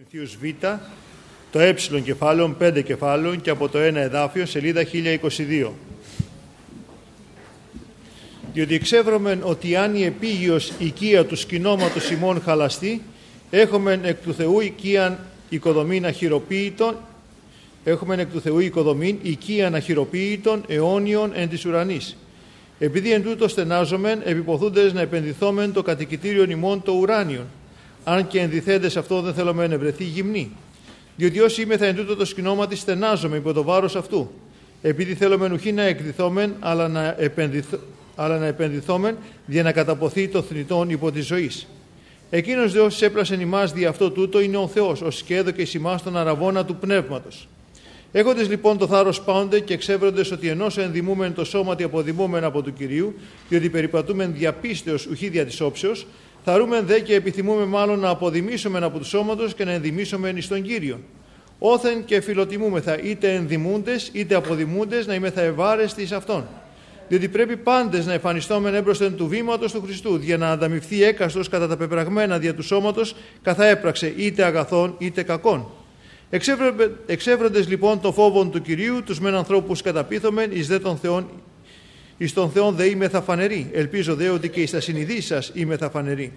Κορινθίους Β, το ε κεφάλαιο, 5 κεφάλαιων και από το 1 εδάφιο, σελίδα 1022. Διότι εξεύρωμεν ότι αν η επίγειος οικία του σκηνώματος ημών χαλαστεί, έχομεν εκ του Θεού οικίαν οικοδομήν αχυροποίητον, έχομεν εκ του Θεού οικοδομήν οικίαν αχυροποίητον αιώνιον εν της ουρανής. Επειδή εν τούτο στενάζομεν, επιποθούντες να επενδυθόμεν το κατοικητήριον ημών το ουράνιον, αν και ενδυθέντες αυτό δεν θέλουμε να βρεθεί γυμνή. Διότι όσοι είμεθα εν τούτο το σκηνώματι στενάζομαι υπό το βάρος αυτού, επειδή θέλουμε ουχή να εκδηθόμεν, αλλά να επενδυθόμεν για να καταποθεί το θνητόν υπό τη ζωής. Εκείνος δε όσοι έπλασεν ημάς δι' αυτό τούτο είναι ο Θεός, ως και έδωκε εις ημάς τον αραβώνα του πνεύματος. Έχοντες λοιπόν το θάρρος πάονται και εξεύροντες ότι ενός ενδημούμεν το σώματι αποδημούμεν από του Κυρίου, διότι περιπατούμεν διαπίστεως ουχή δια της όψεως, θαρούμεν δε και επιθυμούμε μάλλον να αποδημήσομεν από του σώματος και να ενδημήσομεν εις τον Κύριον. Όθεν και φιλοτιμούμεθα είτε ενδημούντες είτε αποδημούντες να είμεθα ευάρεστοι εις αυτόν. Διότι πρέπει πάντες να εμφανιστόμεν έμπροσθεν του βήματος του Χριστού, για να ανταμοιφθεί έκαστος κατά τα πεπραγμένα δια του σώματος, καθά έπραξε είτε αγαθών είτε κακών. Εξεύροντες λοιπόν το φόβον του Κυρίου, τους μεν ανθρώπους καταπίθομεν, εις δε των Θεών, εις των Θεών δε είμεθα φανεροί. Ελπίζω δε ότι και εις τα συνειδήσεις σας είμεθα φανεροί.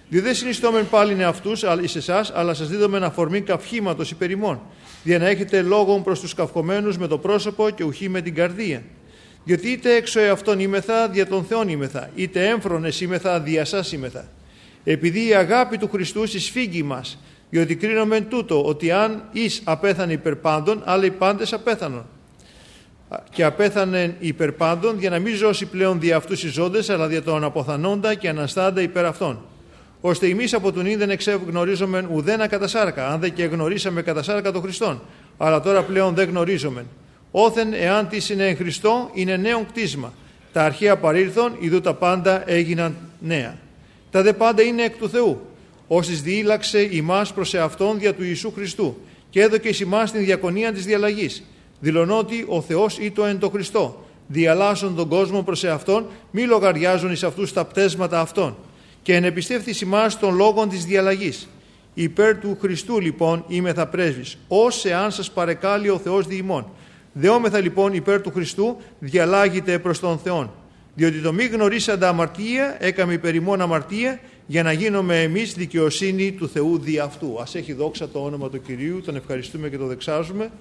Διότι δεν συνιστόμεν πάλιν εαυτούς εις εσάς, αλλά σας δίδομεν αφορμή καυχήματος υπερ ημών, για να έχετε λόγον προς τους καυχωμένους με το πρόσωπο και ουχή με την καρδία. Διότι είτε έξω εαυτόν είμεθα, δια των Θεών είμεθα, είτε έμφρονες είμεθα, δια σας σήμεθα. Επειδή η αγάπη του Χριστού συσφίγγει μας, διότι κρίνομεν τούτο, ότι αν εις απέθανε υπερ πάντων, άλλοι πάντες απέθανον. Και απέθανεν υπερ πάντων, για να μην ζώσει πλέον δια αυτούς οι ζώντες, αλλά δια των αποθανόντα και αναστάντα υπερ αυτών. Ώστε εμείς από τον ίν δεν εξεγνωρίζομεν ουδένα κατά σάρκα, αν δεν και γνωρίσαμε κατά σάρκα τον Χριστόν, αλλά τώρα πλέον δεν γνωρίζομεν. Όθεν εάν τι είναι εν Χριστώ, είναι νέον κτίσμα. Τα αρχαία παρήλθον, ιδού τα πάντα έγιναν νέα. Τα δε πάντα είναι εκ του Θεού, όσης διήλαξε ημάς προς εαυτόν δια του Ιησού Χριστού, και έδωκε εις ημάς την διακονία της διαλλαγής. Δηλωνώ ότι ο Θεός ήτο εν το Χριστό, διαλλάσσον τον κόσμο προς εαυτόν, μη λογαριάζουν εις αυτούς τα πτέσματα αυτών, και ενεπιστεύθης ημάς των λόγων της διαλλαγής. Υπέρ του Χριστού λοιπόν είμεθα πρέσβης, ως εάν σας παρεκάλει ο Θεός δι' ημών. Δεόμεθα λοιπόν υπέρ του Χριστού, διαλάγετε προς τον Θεόν. Διότι το μη γνωρίσαντα αμαρτία έκαμε υπέρ ημών αμαρτία, για να γίνουμε εμείς δικαιοσύνη του Θεού δι' αυτού. Ας έχει δόξα το όνομα του Κυρίου, τον ευχαριστούμε και τον δεξάζουμε.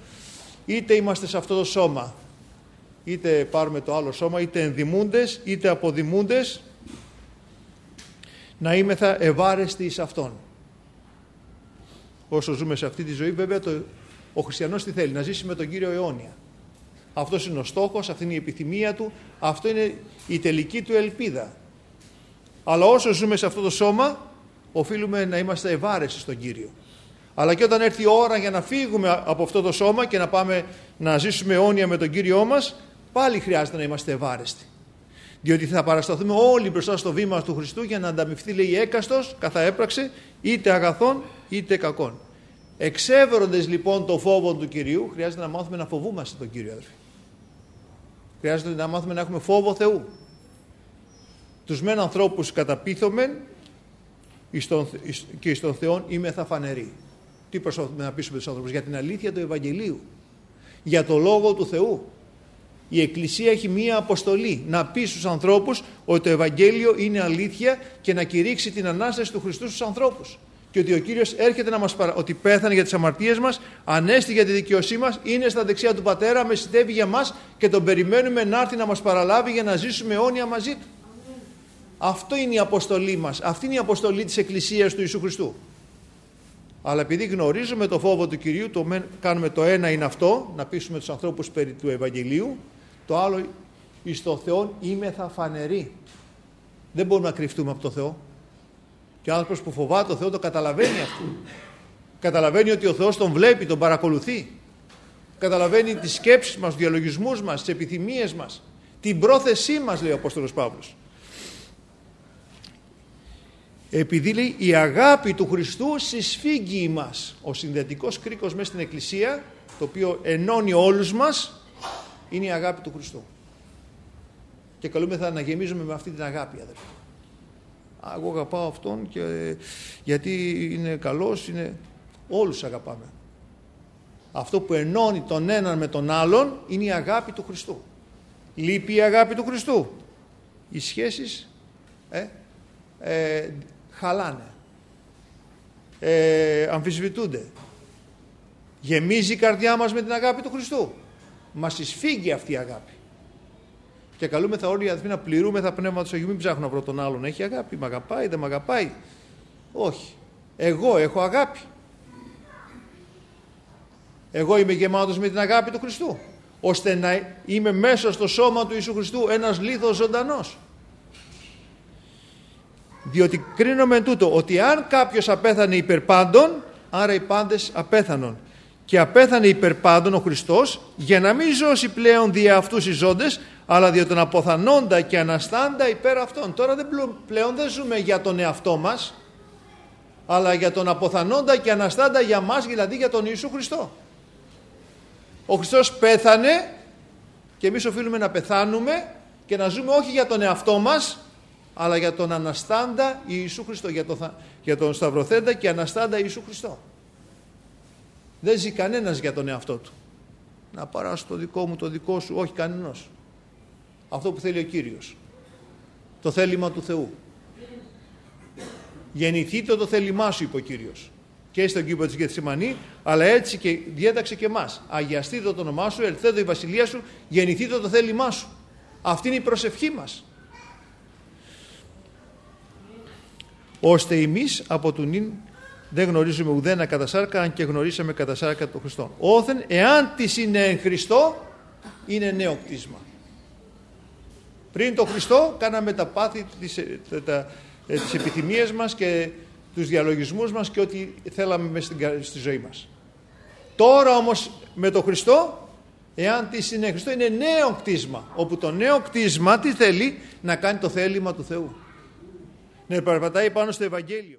Είτε είμαστε σε αυτό το σώμα, είτε πάρουμε το άλλο σώμα, είτε ενδημούντες, είτε αποδημούντες, να είμεθα ευάρεστοι εις αυτόν. Όσο ζούμε σε αυτή τη ζωή, βέβαια ο χριστιανός τι θέλει? Να ζήσει με τον Κύριο αιώνια. Αυτός είναι ο στόχος, αυτή είναι η επιθυμία του, αυτό είναι η τελική του ελπίδα. Αλλά όσο ζούμε σε αυτό το σώμα, οφείλουμε να είμαστε ευάρεστοι στον Κύριο. Αλλά και όταν έρθει η ώρα για να φύγουμε από αυτό το σώμα και να πάμε να ζήσουμε αιώνια με τον Κύριό μας, πάλι χρειάζεται να είμαστε ευάρεστοι. Διότι θα παρασταθούμε όλοι μπροστά στο βήμα του Χριστού για να ανταμοιφθεί, λέει, έκαστος, καθά έπραξε, είτε αγαθών είτε κακών. Εξεύροντες λοιπόν το φόβο του Κυρίου, χρειάζεται να μάθουμε να φοβούμαστε τον Κύριο, αδελφοί. Χρειάζεται να μάθουμε να έχουμε φόβο Θεού. Τους μεν ανθρώπους καταπίθομεν και εις τον Θεόν είμεθα φανεροί. Τι προσπαθούμε να πείσουμε τους άνθρωπους? Για την αλήθεια του Ευαγγελίου, για το Λόγο του Θεού. Η Εκκλησία έχει μία αποστολή, να πει στους ανθρώπους ότι το Ευαγγέλιο είναι αλήθεια και να κηρύξει την Ανάσταση του Χριστού στους ανθρώπους. Και ότι ο Κύριος έρχεται να μας ότι πέθανε για τις αμαρτίες μας, ανέστη για τη δικαιοσύνη μας, είναι στα δεξιά του Πατέρα, μεσητεύει για μας και τον περιμένουμε να έρθει να μας παραλάβει για να ζήσουμε αιώνια μαζί του. Αυτό είναι η αποστολή μας, αυτή είναι η αποστολή της Εκκλησίας του Ιησού Χριστού. Αλλά επειδή γνωρίζουμε το φόβο του Κυρίου, κάνουμε το ένα είναι αυτό, να πείσουμε τους ανθρώπους περί του Ευαγγελίου, το άλλο εις το Θεόν είμεθα φανεροί. Δεν μπορούμε να κρυφτούμε από το Θεό. Και ο άνθρωπος που φοβάται το Θεό το καταλαβαίνει αυτό. Καταλαβαίνει ότι ο Θεός τον βλέπει, τον παρακολουθεί. Καταλαβαίνει τις σκέψεις μας, τους διαλογισμούς μας, τις επιθυμίες μας, την πρόθεσή μας, λέει ο Απόστολος Παύλος. Επειδή, λέει, η αγάπη του Χριστού συσφίγγει ημάς. Ο συνδετικός κρίκος μέσα στην Εκκλησία, το οποίο ενώνει όλους μας, είναι η αγάπη του Χριστού. Και καλούμεθα να γεμίζουμε με αυτή την αγάπη, αδελφοί. Εγώ αγαπάω αυτόν και γιατί είναι καλός, είναι... Όλους αγαπάμε. Αυτό που ενώνει τον έναν με τον άλλον είναι η αγάπη του Χριστού. Λείπει η αγάπη του Χριστού, οι σχέσεις χαλάνε, αμφισβητούνται. Γεμίζει η καρδιά μας με την αγάπη του Χριστού. Μας εισφίγγει αυτή η αγάπη. Και καλούμεθα όλοι οι αδελφοί να πληρούμε τα πνεύματα του Αγίου. Μην ψάχνω να βρω τον άλλον. Έχει αγάπη, μ' αγαπάει, δεν μ' αγαπάει. Όχι. Εγώ έχω αγάπη. Εγώ είμαι γεμάτος με την αγάπη του Χριστού, ώστε να είμαι μέσα στο σώμα του Ιησού Χριστού ένας λίθος ζωντανός. Διότι κρίνομαι εν τούτο ότι αν κάποιος απέθανε υπέρ πάντων, άρα οι πάντες απέθανον. Και απέθανε υπέρ πάντων ο Χριστός, για να μην ζώσει πλέον δια αυτούς οι ζώντες, αλλά δια τον αποθανόντα και αναστάντα υπέρ αυτών. Τώρα πλέον δεν ζούμε για τον εαυτό μας, αλλά για τον αποθανόντα και αναστάντα για μας, δηλαδή για τον Ιησού Χριστό. Ο Χριστός πέθανε και εμείς οφείλουμε να πεθάνουμε και να ζούμε όχι για τον εαυτό μας, αλλά για τον αναστάντα Ιησού Χριστό, για τον σταυρωθέντα και αναστάντα Ιησού Χριστό. Δεν ζει κανένας για τον εαυτό του. Να παράσω το δικό μου, το δικό σου, όχι κανένας. Αυτό που θέλει ο Κύριος. Το θέλημα του Θεού. Γεννηθείτε το θέλημά σου, είπε ο Κύριος. Και στον κήπο της Γεθσιμανή, αλλά έτσι και διέταξε και εμάς. Αγιαστείτε το όνομά σου, ελθέτω η βασιλεία σου, γεννηθείτε το θέλημά σου. Αυτή είναι η προσευχή μας. Ώστε εμείς από του νυν δεν γνωρίζουμε ουδένα κατά σάρκα, αν και γνωρίσαμε κατά σάρκα τον Χριστό. Όθεν, εάν της είναι εν Χριστώ, είναι νέο κτίσμα. Πριν τον Χριστό κάναμε τα πάθη, τις επιθυμίες μας και τους διαλογισμούς μας και ό,τι θέλαμε μέσα στη ζωή μας. Τώρα όμως με τον Χριστό, εάν της είναι Χριστό, είναι νέο κτίσμα, όπου το νέο κτίσμα τι θέλει? Να κάνει το θέλημα του Θεού, να περπατάει πάνω στο Ευαγγέλιο.